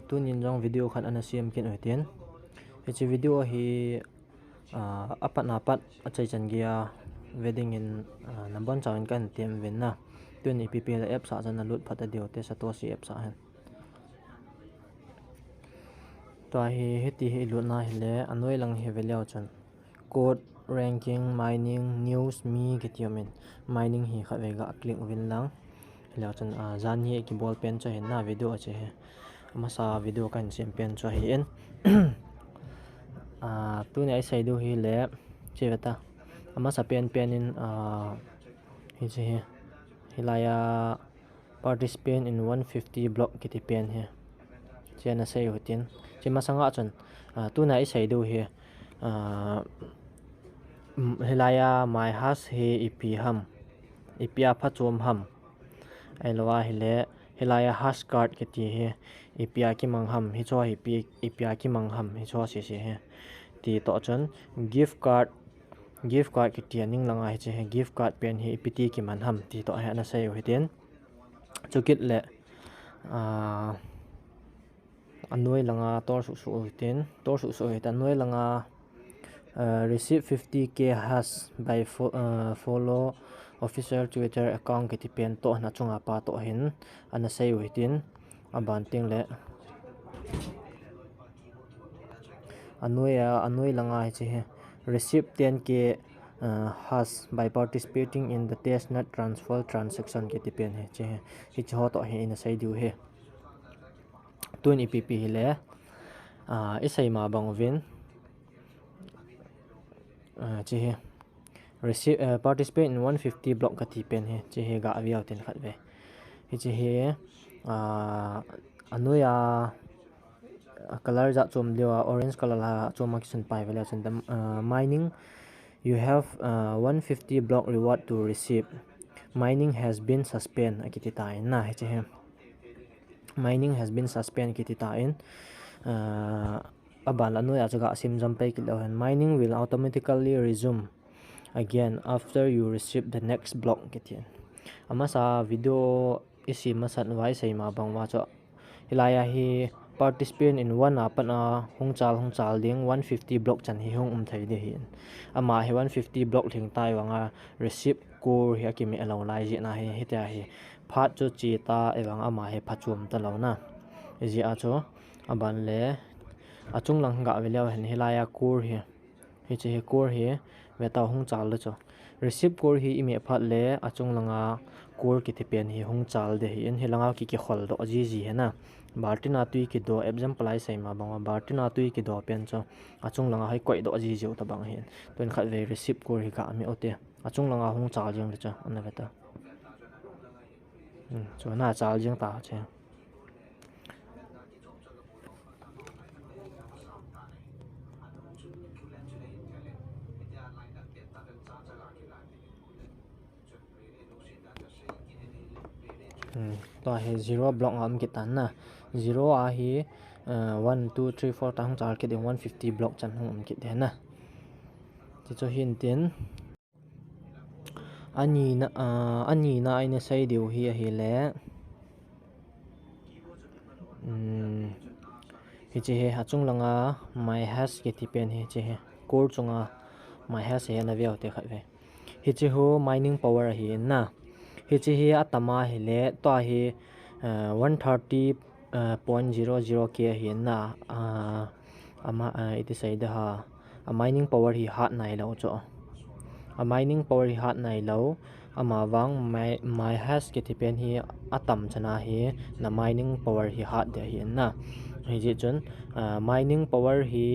tun in jong video khat ana siam kin oi tin hi video hi apat na pat achai chan gia wedding in nambon chawin kan tem ven na tun ippl app sa jan lut phat dio te Satoshi app sa han to hi heti hi lut na hi le anoi lang hi velio chan code ranking mining news mi gitiomin mining hi kha vega click win lang hello chan zan hi ki ball pen cha hen na video che he masa video kan champion cha hi en tu ne ai sai du hi le che veta masa pen in hi che he hilaya participant in 150 block kiti pen he che na sai hutin che masanga chan tu na ai sai du hi hilaya my has he ipi ham ipia pha chom ham ai lowa hile hilaya hash card kiti he ipia ki mangham hi cho hi ipia ki mangham hi cho se he ti to chon gift card kiti aning langa hi che he gift card pen hi ipiti ki manham ti to ha na sai hiten chukit le anoi langa tor su hiten tor su hitan noi langa receive 50k hash by follow official Twitter account kiti pen to na chunga pa to hin ana sei hitin aban ting le anoi langa hi che receive 10k hash by participating in the testnet transfer transaction kiti pen he che hi cho to he ina sei du he tun ipp hi le isai ma bang vin che he receive participate in 150 block kati pen he che he ga aviaw ten khat ve hi che he anoya color za chom lewa orange color la choma kisun pai vela chen mining you have 150 block reward to receive mining has been suspend akiti ta in na hi che he mining has been suspend kiti ta in aban anoya chaga sim jam pai kilo han mining will automatically resume again after you receive the next block kiti amasa video isi masat wai sai ma bangwa cho hilaya hi participant in one apana hongchal ding 150 block chan hi hong thai de hin ama hi 150 block thing tai wanga receive kur hi akimi alo lai ji na hi hita hi phat chu chi ta ewang ama hi phachum ta lo na ji a cho aban le achung lang ga veleo hen hilaya kur hi che kur hi veta hongchal le cho receive kur hi ime phat le achung langa kur kiti pen hi hongchal de hi en hilanga ki khol do ji he na bartina tui ki do example ai sai ma bang bartina tui ki do pen cho achung langa hai koi do ji ta bang hen ton khat ve receive kur hi ka mi ote achung langa hongchal jeng le cho ana veta cho na chal jeng ta che to he zero block am kitan na zero a hi 1 2 3 4 ta hong chal ki de 150 block chan hong am ki de na ti cho hin tin ani na ina sai diu hi le hi che he achung langa my has ki ti pen hi che he core chunga my has he na veo te khat ve hi che ho mining power hi na hi chi hi atama hi le to hi 130.00 k hi na ama iti sai da ha a mining power hi hat nai lo cho a mining power hi hat nai lo ama wang my has ke ti pen hi atam chana hi na mining power hi hat de hi na hi ji chun mining power hi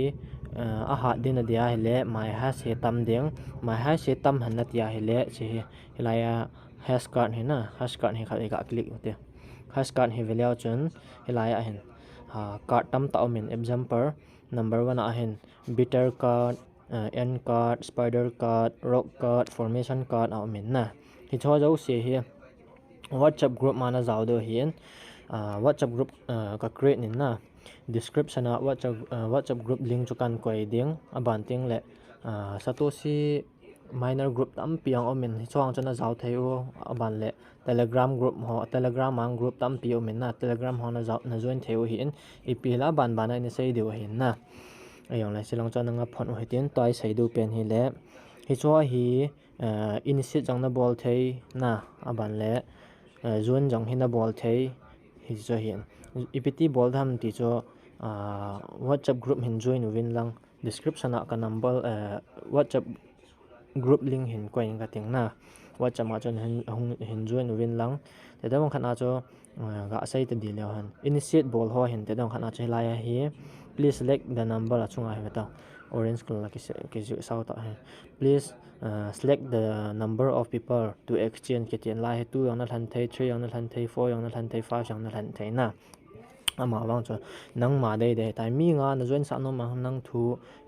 a hat din dia hi le my has he tam deng my has he tam han na tia hi le chi hilaya hash card hi na hash card hi kha ga click hote hash card hi veleo chun hilaya hen card tam ta min example number 1 a hen bitter card end card spider card rock card formation card a min na hi cho jo se hi WhatsApp group mana zaw do hian WhatsApp group ka create nin na description a WhatsApp group link chu kan koi ding aban ting le Satoshi minor group tam piang omin hi chuang chana zau theu aban le telegram group ho telegram ang group tam pi omin na telegram ho na zau na join theu hi in ipila ban ban ni sei deu hin na ayong lai silong chana nga phon ho tin toi sei du pen hi le hi chaw hi initiate jang na bol thei na aban le zone jang hin na bol thei hi cho hian ipt bol dham ti cho whatsapp group hin join win lang description a ka number whatsapp group link hin ko in ka ting na whatsapp ma chon hin join win lang te dong khana cho ga sai te di le han initiate bol ho hin te dong khana che la ya hi please select the number achunga he ta orange color ki sau ta he please select the number of people to exchange ke tian la he 2 yang na than thei 3 yang na than thei 4 yang na than thei 5 yang na than thei na ama wang cho nang ma dei dei tai mi nga na join sa no ma nang thu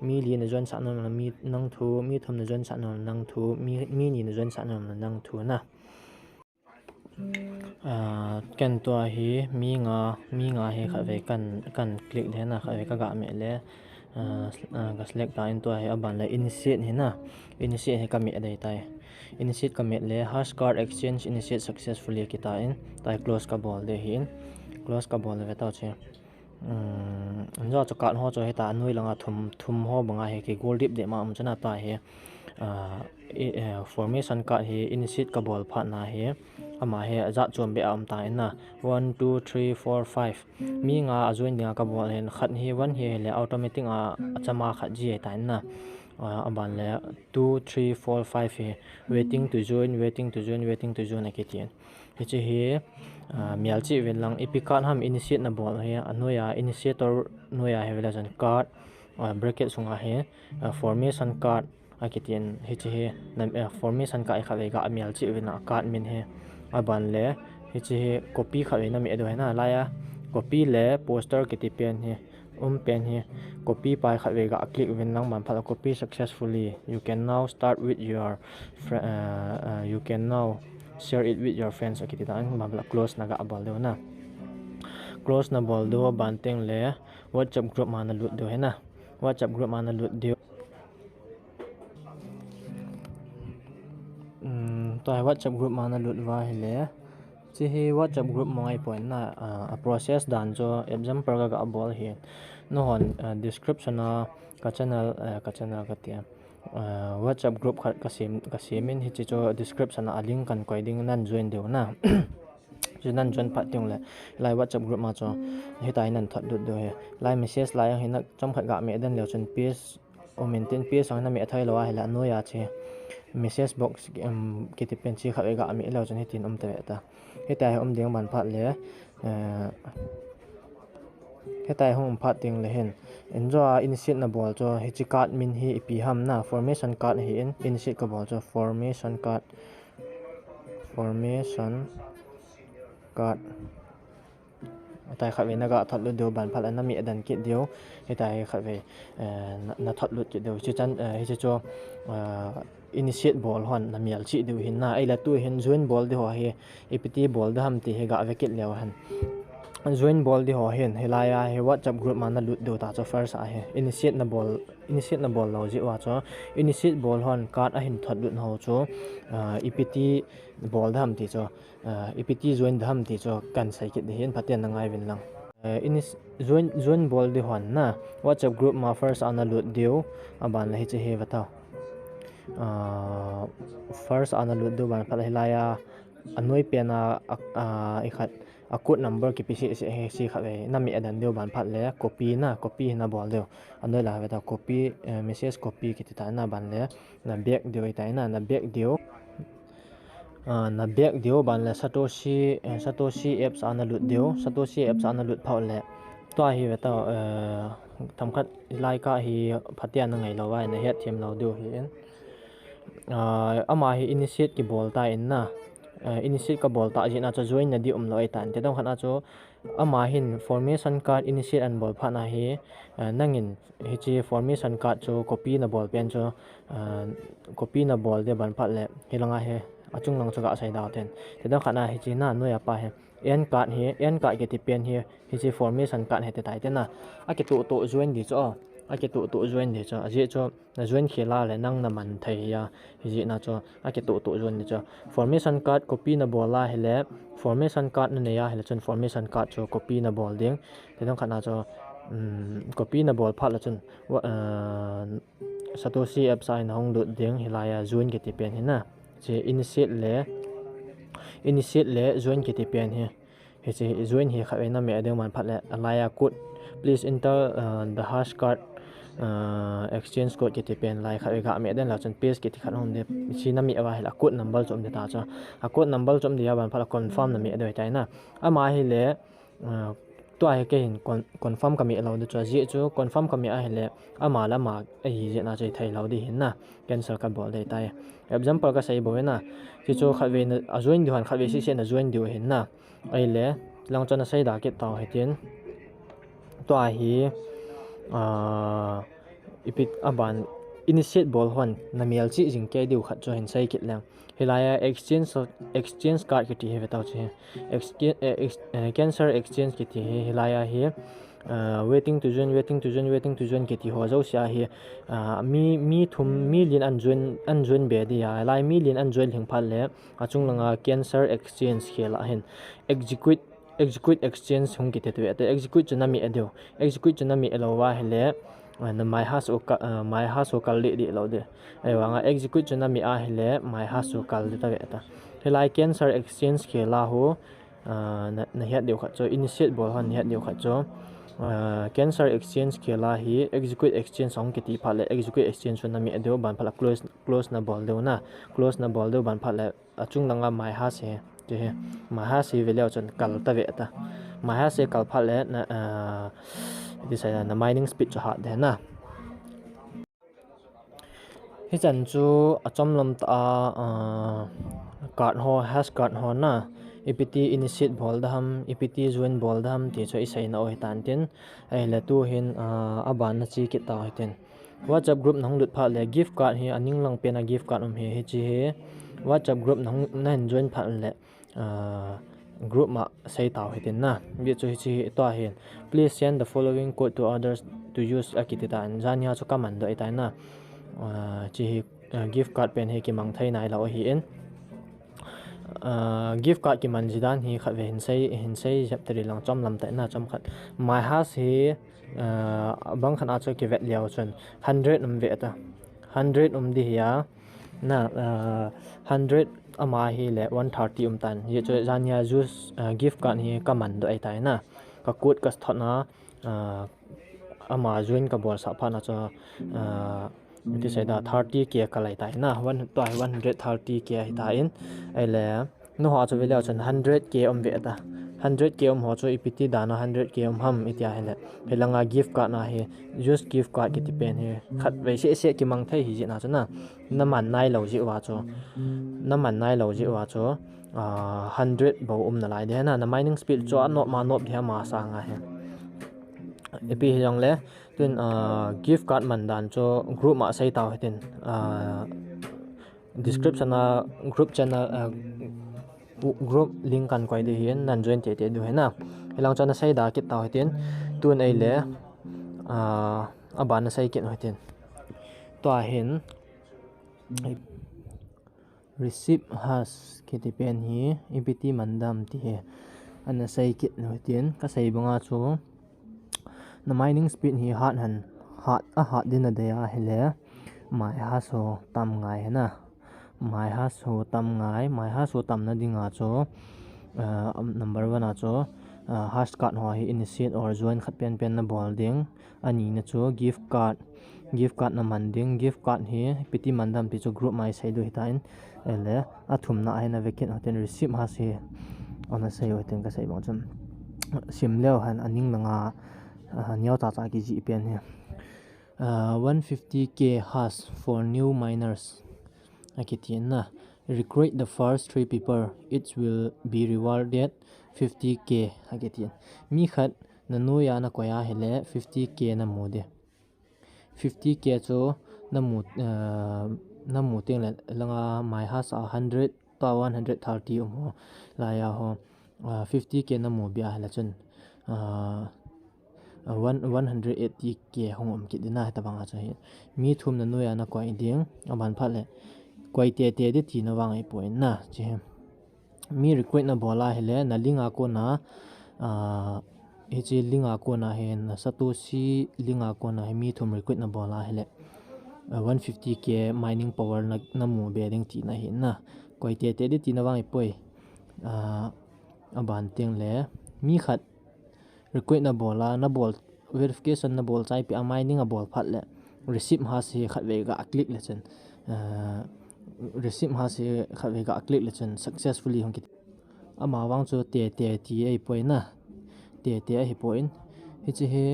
mi li na join sa no mi nang thu mi thum na join sa no nang thu mi ni na join sa no nang thu na ken to hi mi nga he kha ve kan click de na kha ve ka ga me le ga select ta in to he aban le initiate he na initiate he ka me dei tai initiate ka me le hash card exchange initiate successfully kita in tai close ka bol de hin close ka bol ve ta che jo cho kan ho cho he ta nui langa thum ho banga he ki gold dip de ma chana ta he formation card he initiate ka bol pha na he ama he za chom be am ta na 1 2 3 4 5 mi nga ajoin nga ka bol hen khat hi 1 he le automatic a chama khat ji ta na aban le 2 3 4 5 he waiting to join akitian hi che he mial chi ven lang epikan ham initiate na bol he anoya initiator noya he vela jan card bracket sunga he formation card akitian hi che he formation ka kha ga mial chi ven card min he aban le hi che he copy kha na mi do he na la ya copy le poster ke ti pen he pen he copy pai kha ga click ven lang man phala copy successfully you can now start with your you can now share it with your friends akiti ta ang mabla close na ga abal do na close na bol do banteng le whatsapp group ma na lut do he na whatsapp group ma na lut dio to whatsapp group ma na lut wa he le chi hi whatsapp group mongai point na a process dan jo example ga abol hi no hon description a ka channel ka tia whatsapp group khat ka sim in hi chi cho description a link kan koi ding nan join deu na ju nan join pat tiong le lai whatsapp group ma cho hi tai nan that du he lai message lai hi na chom khat ga me dan le chen page o maintain page ang na me thai lo ha la no ya che message box ki ti pen chi kha ga me lo chen hi tin te ta hi tai ding ban phat le he tai hom phat ting le hen enjoy initiate na bol cho hi chi card min hi pi ham na formation card hi in initiate ka bol cho formation card tai kha ve na ga that lu do ban phat na mi dan ki dio he tai kha ve na that lu ki do chi chan hi chi cho initiate bol hon na mial chi du hin na ai la tu hin join bol de ho he apt bol da ham ti he ga ve kit lew han join bol di ho hen helaya he whatsapp group ma na lut do ta cho first a he initiate na bol lo ji wa cho initiate bol hon card a hin that lut ho cho ept bol dham ti cho ept join dham ti cho kan sai ki de hen phaten na ngai vin lang join bol di hon na whatsapp group ma first ana lut dio aban la hi che he wata first ana lut do ban phala helaya anoi pena ikhat akut number ki pc si kha ve nami adan deu ban phat le copy na bol deu anoi la ta copy message copy ki ta na ban le na back deu ta na back deu ban le satoshi apps ana lut deu satoshi apps ana lut phau le to hi ve ta thamkhat like ka hi phatia na ngai lo wa na het them lo deu hi ama hi initiate ki bol ta in na initiate ka bol ta jina cho join na di loi tan te dong khana cho ama hin formation card initiate an bol phana hi nangin hi chi formation card cho copy na bol pen cho copy na bol de ban phat le hilanga he achung lang cho ga sai da ten te dong khana hi chi na no ya pa he en card ke ti pen hi chi formation card he te tai te na a ke to join di cho cái tụ join thì cho dễ cho là join khela le nang na man thei ya hi na cho cái tụ join thì cho formation card copy na bola hele formation card na ya hele chon formation card cho copy na bol ding thì dong khana cho copy na bol phat la chon Satoshi app sign hong du ding hilaya join ke ti pen hina che initiate le join ke ti pen he che join hi kha na me adeng man phat le alaya code please enter the hash card exchange code ke ti pen lai kha ga me den la chon page ke ti khan hom de chi na mi awa hela code number chom de ta cha a code number chom de ya ban phala confirm na me de tai na ama hi le to ai ke hin confirm ka mi lo de cha ji chu confirm ka mi a hele ama la ma ai je na chei thai lo di hin na cancel ka bol de tai example ka sei bo na chi chu kha ve na a join di han kha ve si se na join di hin na ai le lang chana sei da ke taw hetin to ai hi ipit aban initiate bol hon na mel chi jing ke diu khat cho hin sai kit lang hilaya exchange card ke ti he taw chi cancer exchange ke ti hilaya hi waiting to join ke ti ho zo sia hi mi thum million an join be dia lai million an join hing phal le achung langa cancer exchange khela hin execute exchange hung ki te execute chuna mi edo execute chuna mi elowa hele na my house o kal di lo de ai wanga execute chuna mi a hele my house o kal de ta ta helai cancer exchange khela ho na hiat deu khat cho initiate bol han hiat deu khat cho cancer exchange khela hi execute exchange song ki ti phale execute exchange chuna mi edo ban phala close na bol deu na close na bol deu ban phale achung langa my house he he mahasi veleo chon kal ta ve ta mahasi kal phale na this is na mining speed cho ha de na hi chan chu achom lam ta card ho hash card ho na ept initiate bol dam ept join bol dam ti cho isai na oi tan tin ai la tu hin aban na chi ki ta hiten WhatsApp group nang lut pha le gift card hi aning lang pe na gift card he chi he WhatsApp group nang na join pha le group ma say taw hitin na bi chu chi to hin please send the following code to others to use akitita an jania chu kaman do itai na chi gift card pen he ki mang thai nai lo hi in gift card ki man jidan hi kha ve hin sei jap tari lang chom lam tai na chom khat my house hi bang khan a chu ki vet liao chun 100 ve ta 100 di ya na 100 ama hi le 130 tan ye cho jania juice gift card hi kaman do ai tai na ka code ka thona ama join ka bol sa phana cho ti sai da 30k ka lai tai na 130k hi ta in ai le no ha cho vela chan 100k ve ta 100k ho cho ipt da na 100k ham itia hele helanga gift card na he just gift card ki ti pen he khat ve se ki mang thai hi na chana naman nai lo ji wa cho 100 bo na lai de na mining speed cho not ma not dia ma sa nga he epi hyang le tun gift card man dan cho group ma sai taw hitin description group channel group link kan koi de hian nan join te du he na helang chana sai da kit taw hitin tun ai le aban sai kit hitin to hin receipt has kiti pen hi ept mandam ti he ana sai kit hitin ka sai banga chu na mining speed hi hat din a deya hele mai ha so tam ngai na mai ha so tam na dinga cho number 1 a cho hash card ho hi initiate or join khat pen na bol ding ani na cho gift card na man ding gift card hi piti mandam ti cho group mai sai do hitain ele athum na aina vekit hoten receipt ha se ona sai hoten ka sai bang cham sim leo han aning langa niaw ta ki ji pen he 150k hash for new miners akitin na recruit the first 3 people it will be rewarded 50k akitin mi khat nanu ya na koya hele 50k na mode 50k cho namu ting langa my house 100 to 130 ho la ya ho 50k namu bia hala chun 180k hongom ki dina ta banga cha hi mi thum na noya na kwai ding aban phale kwai te de ti na wang ai point na chi mi request na bola hele na linga ko na hi chi linga ko na hen Satoshi linga ko na mi thum request na bola hele 150k mining power na mu bearing ti na hin na kwai te de ti na wang ai poi aban teng le mi khat request na bola na bol verification na bol chai pi mining a bol phat le receipt ha se khat ve ga click le chen receipt ha se khat ve ga click le chen successfully hong ki ama wang chu te ti ai poi na te hi point hi chi he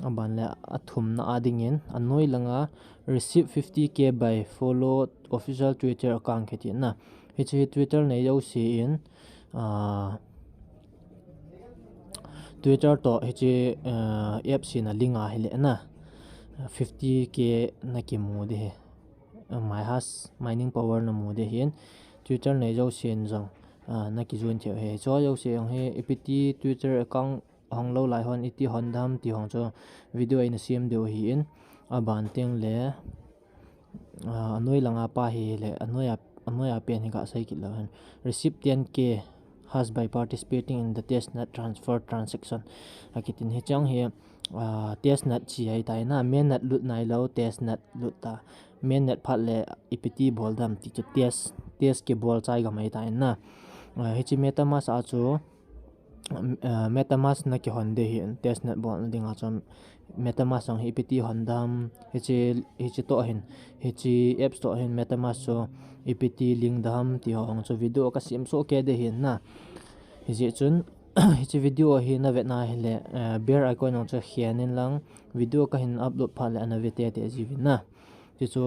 aban le athum na adingin anoi langa receive 50k by follow official Twitter account kheti na hi chi Twitter nei yo si in Twitter to hi chi app si na linga hele na 50k na ki mu de my has mining power na mu de hin Twitter nei yo sin jong na ki zun theo he cho yo se ong he apt Twitter account hong lo lai hon iti hondam ti hong cho video in sim deu hi in aban teng le anoi langa pa hi le anoya pen hi ga sai ki lo han receive 10k has by participating in the testnet transfer transaction akitin he chang he testnet chi ai tai na mainnet lut nai lo testnet lut ta mainnet phat le apt boldam ti chu test ke bol chai ga mai tai na he chi metamask a chu metamask na ki honde hi testnet bol dinga chom metamask ang apt hondam he chi to hin he chi apps to hin metamask so apt link dam ti hong cho video ka sim so ke de hin na hi chi chun hi chi video hi na vet na hele bear icon ong cho hianin lang video ka hin upload phale ana vete te jiwin na chi chu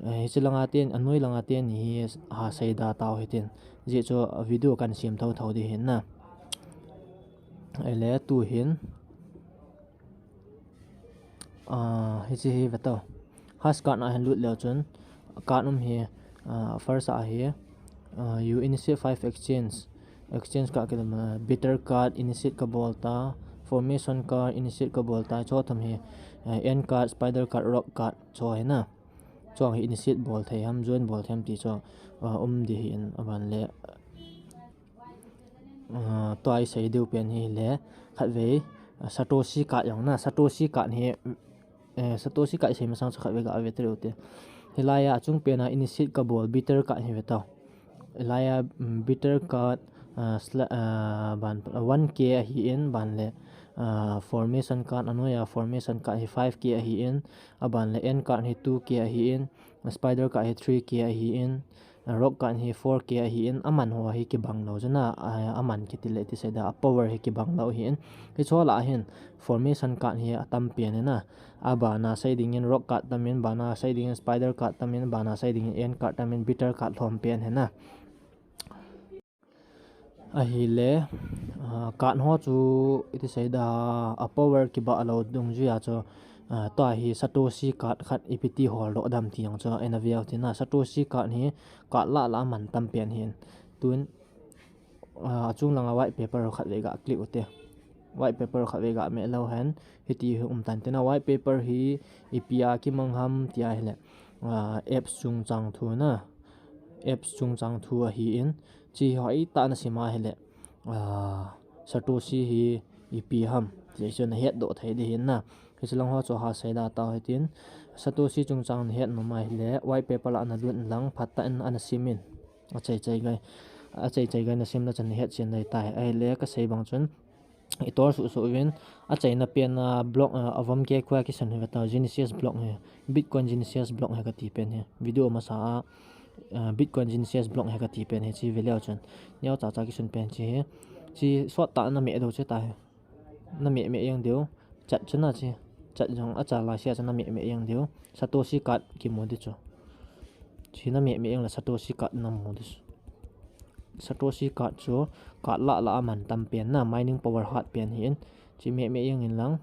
hi chi langa ten anoi langa ten hi ha sai da taw hitin ji cho video kan sim tho de hin na ele tu hin hi chi hi veto has card na han lut le chun card hi first a hi you initiate 5 exchange ka ke bitter card initiate ka bolta formation card initiate ka bolta cho tham hi end card spider card rock card cho hai na cho hi initiate bol thai ham join bol tham ti cho di hin aban le toy sei deu pen hi le khat ve Satoshi card yang na Satoshi card hi Satoshi card sei ma sang khat ve ga ave tre ute hilaya chung pe na initiate ka bol bitter card hi veta hilaya bitter card ban 1k hi in ban le formation card anoya formation card hi 5k hi in aban le end card hi 2k hi in spider card hi 3k hi in rock card hi 4k hi in aman ho hi ki bang lo jana aman ki tile ti seda power hi ki bang lo hi in ki chola hin formation card hi atam pian na abana sai ding in rock card tamin bana sai ding in spider card tamin bana sai ding in end card tamin bitter card thom pian he na ahi le kan ho chu iti sei da a power ki ba lo dung ju ya cho to hi Satoshi card khat apt hol ro dam ti ang cho enavia tina Satoshi card hi ka la man tam pian hin tun chung langa white paper khat ve ga click ute white paper khat ve ga me lo han hiti tan tina white paper hi ipia ki mangham ti a hele apps chung chang thu na apps chung chang thu a hi in chi hoi ta na sima hele Satoshi hi ipi ham je chen het do thai de hin na kisalang ho cho ha sai da ta hitin Satoshi chung chang het no mai le white paper la na dun lang phatta an ana simin a chai gai na sim na chan het chen dai tai ai le ka sei bang chun itor su win a chai na pen na block avam ke kwa ki san he ta genesis block he bitcoin genesis block he ka ti pen he video ma sa bitcoin genesis block he ka ti pen he chi veleo chun nyaw cha ki sun pen chi swat ta na me do che ta na me yang deu chat chuna chi chat jong a cha la sia chana me yang deu Satoshi card ki modi cho chi na me yang la Satoshi card na modi Satoshi card cho card la man tam pen na mining power hat pen hin chi me yang in lang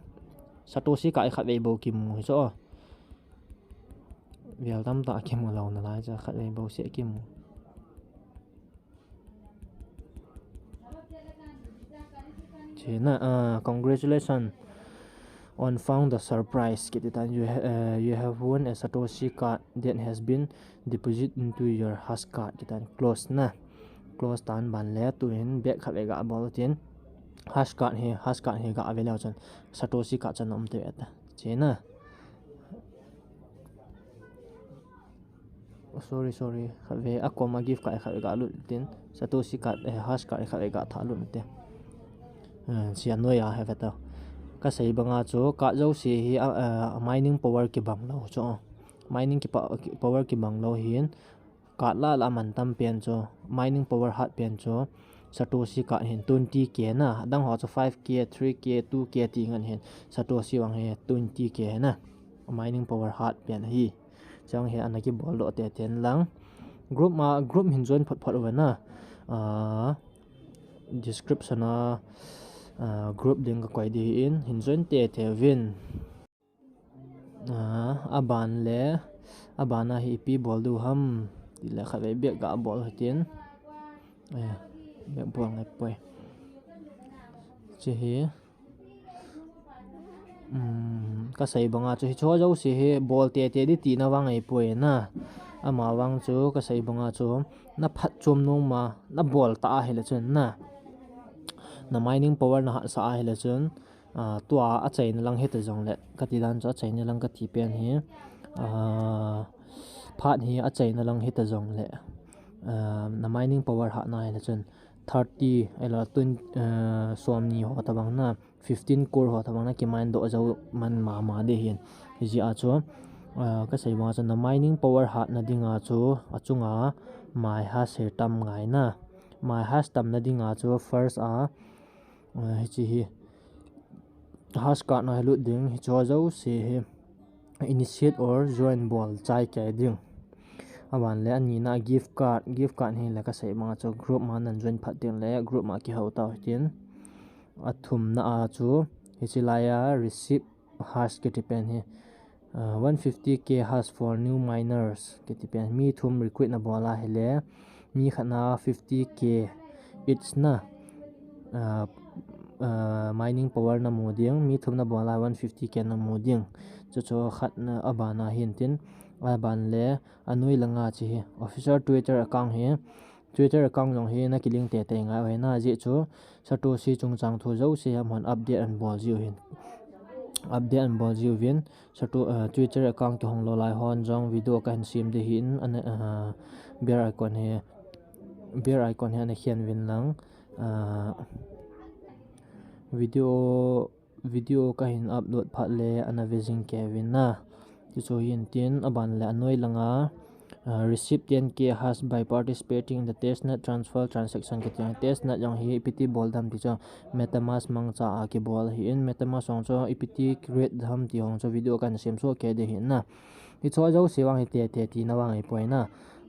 Satoshi card khat ve bo ki mu cho vial tam ta ki mu lo na la cha khat ve bo se ki mu China congratulations on found the surprise kititan you have won a Satoshi card that has been deposited into your hash card kitan close na close tan ban le tu in back khat ga bol tin hash card he ga avela chan Satoshi card chan om te eta China sorry khave akoma gift ka khave ga lu tin Satoshi card hash card khave ga tha lu te sian no ya have ta ka sei banga chu ka zo si hi mining power ki bang lo cho mining ki power ki bang lo hin ka la man tam pen cho mining power hat pen cho Satoshi ka hin 20k na dang ho cho 5k 3k 2k ti ngan hin Satoshi wang he 20k na mining power hat pen hi chang he anaki bol lo te ten lang group hin join phot wa na description group ding ka kwai di in hin join te vin aban le abana hi pi bol du ham le khave be ga bol hatin be bol ngai poi chi hi ka sai banga chu hi cho jo si hi bol te di ti na wang ai poi na ama wang chu ka sai banga chu na phat chom nong ma na bol ta he le chun na mining power na sa he le chun tua a chain lang he te jong le ka ti dan cha chain lang ka ti pen hi phat hi a chain lang he te jong le na mining power ha na he le chun 30 ela 20 som ni ho ta bang na 15 core ho ta bang na ki mine do zo man ma de hin ji a chu ka sei ma chan na mining power ha na dinga chu achunga mai ha se tam ngai na mai has tam na dinga chu first chi hi hash card na lu ding hi cho zo se he initiate or join ball chai kai ding awan le ani na gift card hi la ka sei ma cho group ma nan join phat ding le group ma ki ho ta tin athum na a chu hi chilaya receive hash ke tipen hi 150k hash for new miners ke tipen mi thum recruit na bola hele mi khana 50k it's na mining power na moding mi thum na bola 150k na moding cho khat na abana hin tin aban le anui langa chi official Twitter account hi Twitter account jong hi na kiling te nga we na ji chu Satoshi chung chang thu zo se mon update and ball jiu hin update and ball jiu vin Twitter account ki hong lo lai hon jong video kan sim de hin an bear icon he na hian vin lang video ka hin upload phat le ana vijing kevin na ti cho yin tin aban le anoi langa receive 10k hash by participating in the testnet transfer transaction ke testnet jong hi pt bol dam ti cho metamask mang cha a ki bol hi in metamask song cho pt create dham ti hong cho video kan sem so ke de hin na ti cho jo siwang hi te ti na wang ai poina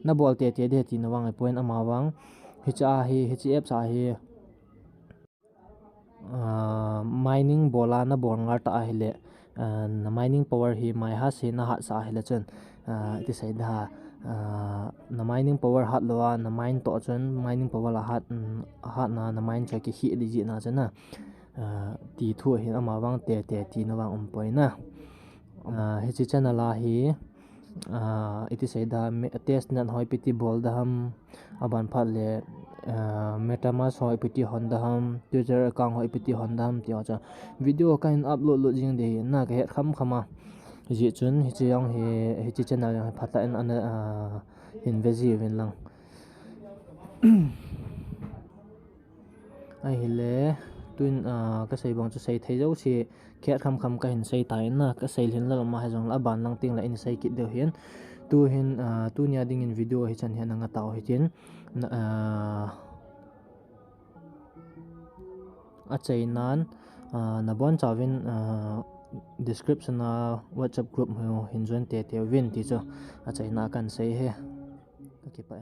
na bol te de ti na wang ai poin ama wang hi cha hi app sa hi mining bola na bor ngar ta hele na mining power hi mai ha se na ha sa hele chun ti sai da na mining power hat lo na mine to chun mining power la hat na mine cha ki hi di ji na chana ti thu hi ama wang te ti na wang poina hi chi channel la hi iti sai da test nan hoi piti bol da ham aban phat le metamask hoi piti honda ham Twitter account hoi piti honda ham ti cha video kan upload lo jing de na ka het khama ji chun hi chi yang hi chi channel yang phata an in vezi vin lang ai hele tuin ka sei bang chu sei thei zo si khet kham ka hin sei tai na ka sei hin la ma ha jong la ban lang ting la in sei ki de hian tu hin tu nya ding in video hi chan hian anga taw hi tin a chei nan na bon chawin description WhatsApp group ho hin join te win ti cho a chei na kan sei he ka ki pa